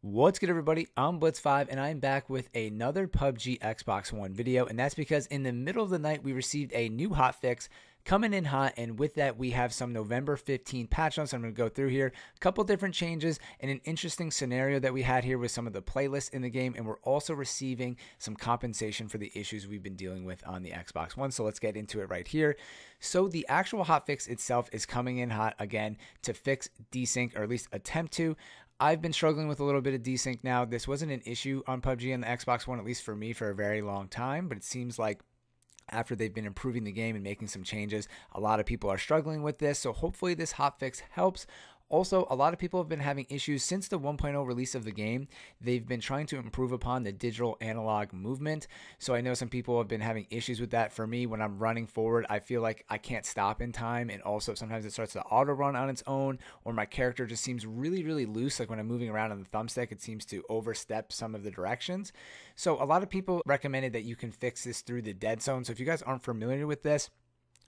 What's good, everybody? I'm Blitz5 and I'm back with another PUBG Xbox One video, and that's because in the middle of the night we received a new hotfix coming in hot, and with that we have some November 15 patch notes I'm going to go through here, a couple different changes and an interesting scenario that we had here with some of the playlists in the game, and we're also receiving some compensation for the issues we've been dealing with on the Xbox One. So let's get into it right here. So the actual hotfix itself is coming in hot again to fix desync, or at least attempt to. I've been struggling with a little bit of desync now. This wasn't an issue on PUBG and the Xbox One, at least for me, for a very long time, but it seems like after they've been improving the game and making some changes, a lot of people are struggling with this. So hopefully this hotfix helps. Also, a lot of people have been having issues since the 1.0 release of the game. They've been trying to improve upon the digital analog movement. So I know some people have been having issues with that. For me, when I'm running forward, I feel like I can't stop in time. And also sometimes it starts to auto run on its own, or my character just seems really, really loose. Like when I'm moving around on the thumbstick, it seems to overstep some of the directions. So a lot of people recommended that you can fix this through the dead zone. So if you guys aren't familiar with this,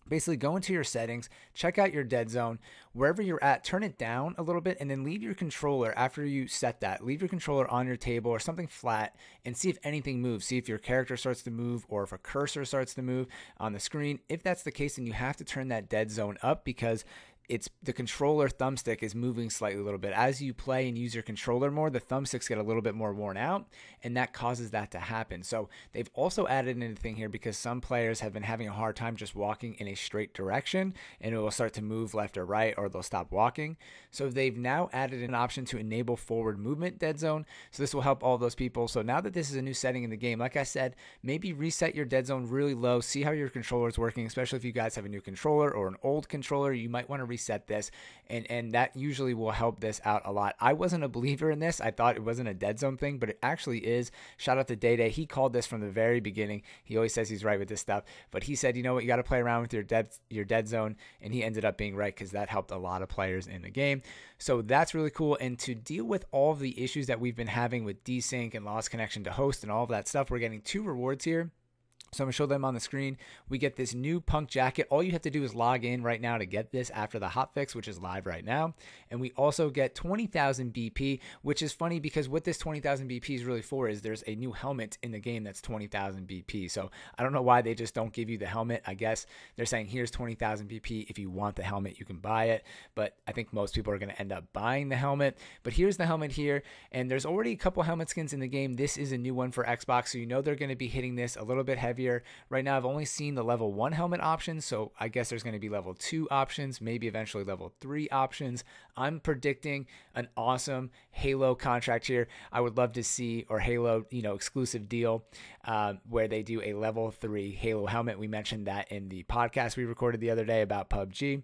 basically go into your settings, check out your dead zone, wherever you're at, turn it down a little bit, and then leave your controller after you set that. Leave your controller on your table or something flat and see if anything moves. See if your character starts to move or if a cursor starts to move on the screen. If that's the case, then you have to turn that dead zone up because it's the controller thumbstick is moving slightly a little bit. As you play and use your controller more, the thumbsticks get a little bit more worn out, and that causes that to happen. So they've also added in a thing here because some players have been having a hard time just walking in a straight direction, and it will start to move left or right, or they'll stop walking. So they've now added an option to enable forward movement dead zone. So this will help all those people. So now that this is a new setting in the game, like I said, maybe reset your dead zone really low, see how your controller is working, especially if you guys have a new controller or an old controller. You might want to reset this, and that usually will help this out a lot. I wasn't a believer in this. I thought it wasn't a dead zone thing, but it actually is. Shout out to Day Day. He called this from the very beginning. He always says he's right with this stuff, but he said, you know what, you got to play around with your dead zone, and he ended up being right because that helped a lot of players in the game. So that's really cool. And to deal with all of the issues that we've been having with desync and lost connection to host and all of that stuff, we're getting two rewards here. So I'm going to show them on the screen. We get this new punk jacket. All you have to do is log in right now to get this after the hotfix, which is live right now. And we also get 20,000 BP, which is funny because what this 20,000 BP is really for is there's a new helmet in the game that's 20,000 BP. So I don't know why they just don't give you the helmet. I guess they're saying here's 20,000 BP. If you want the helmet, you can buy it. But I think most people are going to end up buying the helmet. But here's the helmet here. And there's already a couple helmet skins in the game. This is a new one for Xbox. So you know they're going to be hitting this a little bit heavier. Right now I've only seen the level 1 helmet options, so I guess there's going to be level 2 options, maybe eventually level 3 options. I'm predicting an awesome Halo contract here. I would love to see, or Halo, exclusive deal where they do a level 3 Halo helmet. We mentioned that in the podcast we recorded the other day about PUBG.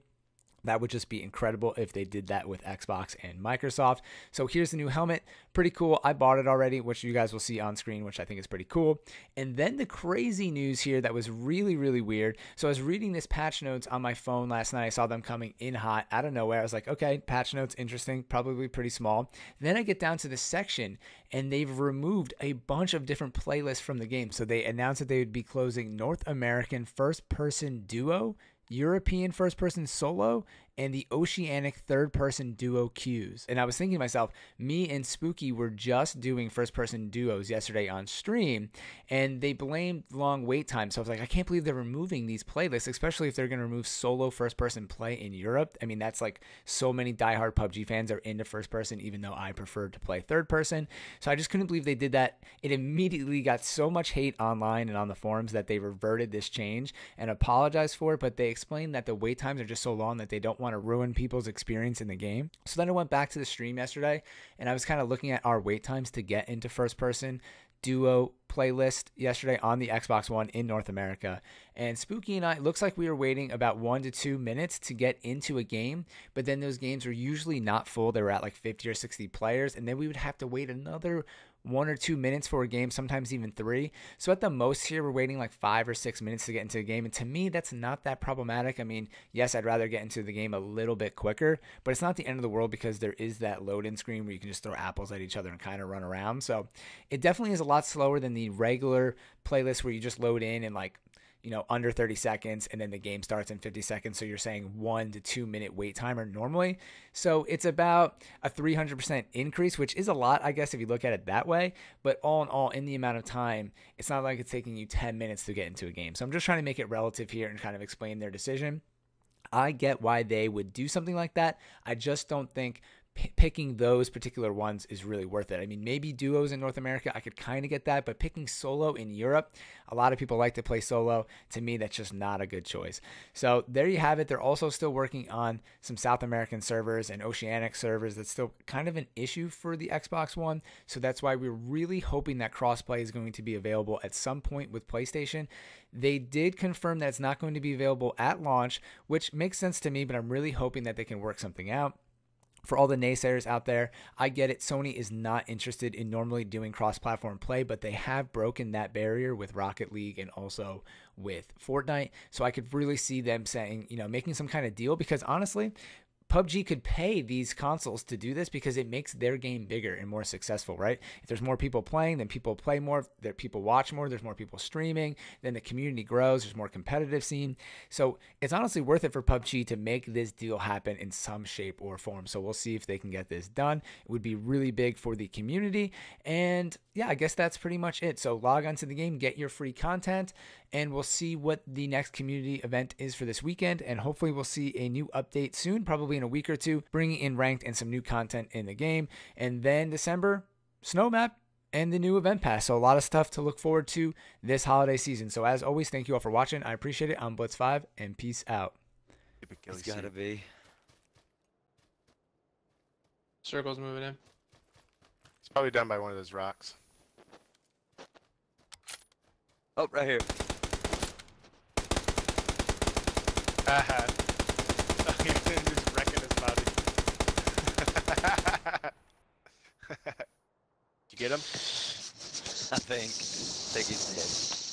That would just be incredible if they did that with Xbox and Microsoft. So here's the new helmet. Pretty cool. I bought it already, which you guys will see on screen, which I think is pretty cool. And then the crazy news here that was really, really weird. So I was reading this patch notes on my phone last night. I saw them coming in hot out of nowhere. I was like, okay, patch notes, interesting, probably pretty small. Then I get down to the section and they've removed a bunch of different playlists from the game. So they announced that they would be closing North American first-person duo, European first-person solo, and the Oceanic third-person duo queues. And I was thinking to myself, me and Spooky were just doing first-person duos yesterday on stream, and they blamed long wait time. So I was like, I can't believe they're removing these playlists, especially if they're going to remove solo first-person play in Europe. I mean, that's like so many diehard PUBG fans are into first-person, even though I prefer to play third-person. So I just couldn't believe they did that. It immediately got so much hate online and on the forums that they reverted this change and apologized for it, but they explained that the wait times are just so long that they don't want to ruin people's experience in the game. So then I went back to the stream yesterday and I was kind of looking at our wait times to get into first person duo playlist yesterday on the Xbox One in North America. And Spooky and I, it looks like we were waiting about 1 to 2 minutes to get into a game, but then those games were usually not full. They were at like 50 or 60 players, and then we would have to wait another 1 or 2 minutes for a game, sometimes even 3. So at the most here, we're waiting like 5 or 6 minutes to get into a game. And to me, that's not that problematic. I mean, yes, I'd rather get into the game a little bit quicker, but it's not the end of the world because there is that load-in screen where you can just throw apples at each other and kind of run around. So it definitely is a lot slower than the regular playlist where you just load in and like under 30 seconds, and then the game starts in 50 seconds. So you're saying 1 to 2 minute wait timer normally. So it's about a 300% increase, which is a lot, I guess, if you look at it that way. But all in all, in the amount of time, it's not like it's taking you 10 minutes to get into a game. So I'm just trying to make it relative here and kind of explain their decision. I get why they would do something like that. I just don't think picking those particular ones is really worth it. I mean, maybe duos in North America, I could kind of get that, but picking solo in Europe, a lot of people like to play solo. To me, that's just not a good choice. So there you have it. They're also still working on some South American servers and Oceanic servers. That's still kind of an issue for the Xbox One. So that's why we're really hoping that crossplay is going to be available at some point with PlayStation. They did confirm that it's not going to be available at launch, which makes sense to me, but I'm really hoping that they can work something out. For all the naysayers out there, I get it. Sony is not interested in normally doing cross-platform play, but they have broken that barrier with Rocket League and also with Fortnite. So I could really see them saying, making some kind of deal, because honestly, PUBG could pay these consoles to do this because it makes their game bigger and more successful, right? If there's more people playing, then people play more, people watch more, there's more people streaming, then the community grows, there's more competitive scene. So it's honestly worth it for PUBG to make this deal happen in some shape or form. So we'll see if they can get this done. It would be really big for the community. And yeah, I guess that's pretty much it. So log onto the game, get your free content, and we'll see what the next community event is for this weekend. And hopefully we'll see a new update soon, probably in a week or two, bringing in ranked and some new content in the game. And then December, snow map and the new event pass. So a lot of stuff to look forward to this holiday season. So as always, thank you all for watching. I appreciate it. I'm Blitz5, and peace out. It's gotta be. Circle's moving in. It's probably done by one of those rocks. Oh, right here. He's just wrecking his body. Did you get him? I think he's dead.